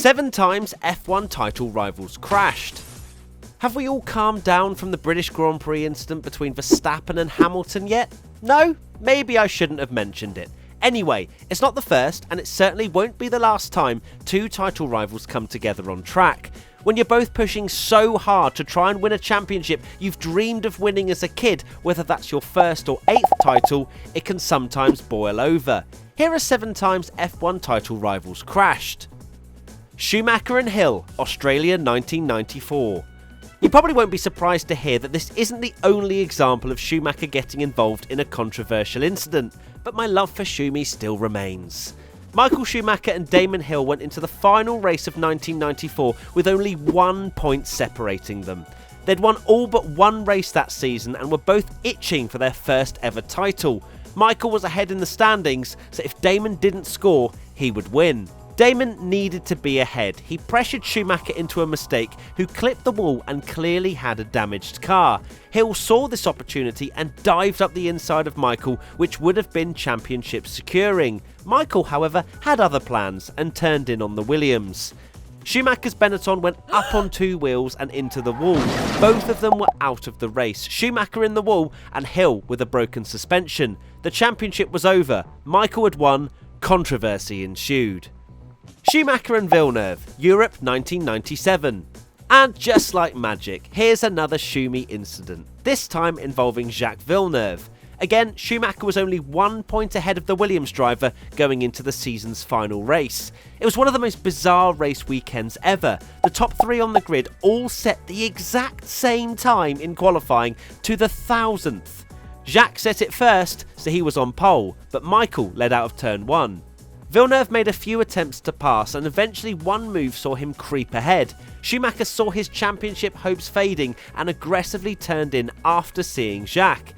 7 times F1 title rivals crashed. Have we all calmed down from the British Grand Prix incident between Verstappen and Hamilton yet? No? Maybe I shouldn't have mentioned it. Anyway, it's not the first, and it certainly won't be the last time 2 title rivals come together on track. When you're both pushing so hard to try and win a championship you've dreamed of winning as a kid, whether that's your first or 8th title, it can sometimes boil over. Here are 7 times F1 title rivals crashed. Schumacher and Hill, Australia 1994. You probably won't be surprised to hear that this isn't the only example of Schumacher getting involved in a controversial incident, but my love for Schumi still remains. Michael Schumacher and Damon Hill went into the final race of 1994 with only 1 point separating them. They'd won all but 1 race that season and were both itching for their first ever title. Michael was ahead in the standings, so if Damon didn't score, he would win. Damon needed to be ahead. He pressured Schumacher into a mistake, who clipped the wall and clearly had a damaged car. Hill saw this opportunity and dived up the inside of Michael, which would have been championship securing. Michael, however, had other plans and turned in on the Williams. Schumacher's Benetton went up on 2 wheels and into the wall. Both of them were out of the race, Schumacher in the wall and Hill with a broken suspension. The championship was over, Michael had won, controversy ensued. Schumacher and Villeneuve, Europe 1997. And just like magic, here's another Schumi incident, this time involving Jacques Villeneuve. Again, Schumacher was only 1 point ahead of the Williams driver going into the season's final race. It was one of the most bizarre race weekends ever. The top 3 on the grid all set the exact same time in qualifying to the 1000th. Jacques set it first, so he was on pole, but Michael led out of turn 1. Villeneuve made a few attempts to pass and eventually one move saw him creep ahead. Schumacher saw his championship hopes fading and aggressively turned in after seeing Jacques.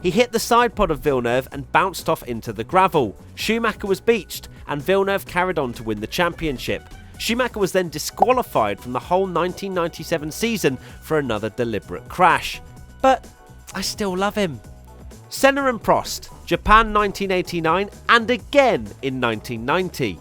He hit the side pod of Villeneuve and bounced off into the gravel. Schumacher was beached and Villeneuve carried on to win the championship. Schumacher was then disqualified from the whole 1997 season for another deliberate crash. But I still love him. Senna and Prost, Japan 1989 and again in 1990.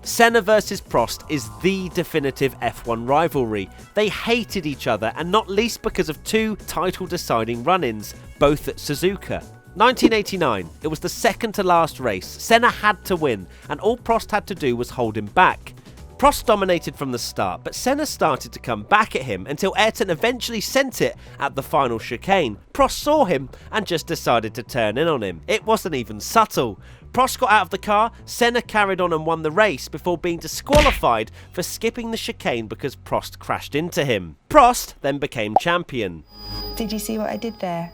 Senna versus Prost is the definitive F1 rivalry. They hated each other, and not least because of 2 title-deciding run-ins, both at Suzuka. 1989, it was the second to last race. Senna had to win, and all Prost had to do was hold him back. Prost dominated from the start, but Senna started to come back at him until Ayrton eventually sent it at the final chicane. Prost saw him and just decided to turn in on him. It wasn't even subtle. Prost got out of the car, Senna carried on and won the race before being disqualified for skipping the chicane because Prost crashed into him. Prost then became champion. Did you see what I did there?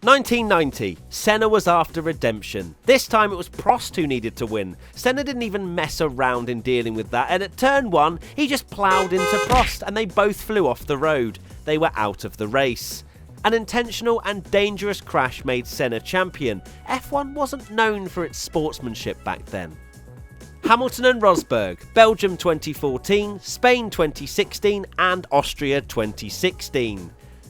1990, Senna was after redemption. This time it was Prost who needed to win. Senna didn't even mess around in dealing with that, and at turn 1, he just ploughed into Prost and they both flew off the road. They were out of the race. An intentional and dangerous crash made Senna champion. F1 wasn't known for its sportsmanship back then. Hamilton and Rosberg, Belgium 2014, Spain 2016 and Austria 2016.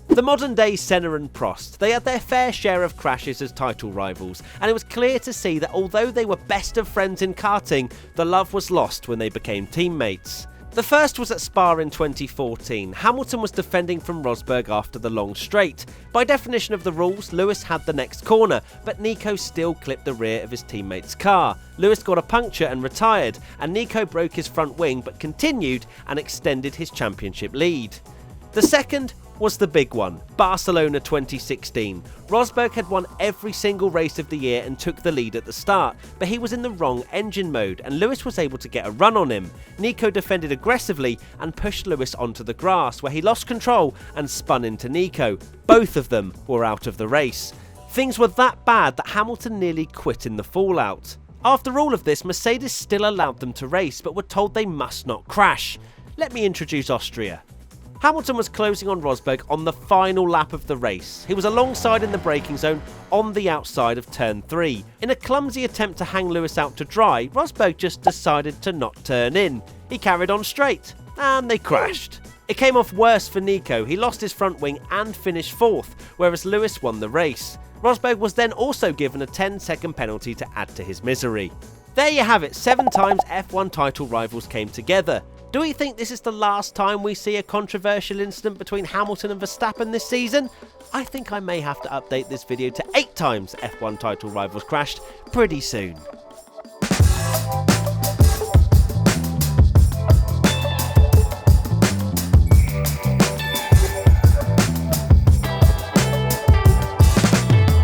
The modern day Senna and Prost, they had their fair share of crashes as title rivals, and it was clear to see that although they were best of friends in karting, the love was lost when they became teammates. The first was at Spa in 2014. Hamilton was defending from Rosberg after the long straight. By definition of the rules, Lewis had the next corner, but Nico still clipped the rear of his teammate's car. Lewis got a puncture and retired, and Nico broke his front wing but continued and extended his championship lead. The second was the big one, Barcelona 2016. Rosberg had won every single race of the year and took the lead at the start, but he was in the wrong engine mode and Lewis was able to get a run on him. Nico defended aggressively and pushed Lewis onto the grass, where he lost control and spun into Nico. Both of them were out of the race. Things were that bad that Hamilton nearly quit in the fallout. After all of this, Mercedes still allowed them to race, but were told they must not crash. Let me introduce Austria. Hamilton was closing on Rosberg on the final lap of the race. He was alongside in the braking zone on the outside of turn 3. In a clumsy attempt to hang Lewis out to dry, Rosberg just decided to not turn in. He carried on straight, and they crashed. It came off worse for Nico. He lost his front wing and finished 4th, whereas Lewis won the race. Rosberg was then also given a 10-second penalty to add to his misery. There you have it, 7 times F1 title rivals came together. Do we think this is the last time we see a controversial incident between Hamilton and Verstappen this season? I think I may have to update this video to 8 times F1 title rivals crashed pretty soon.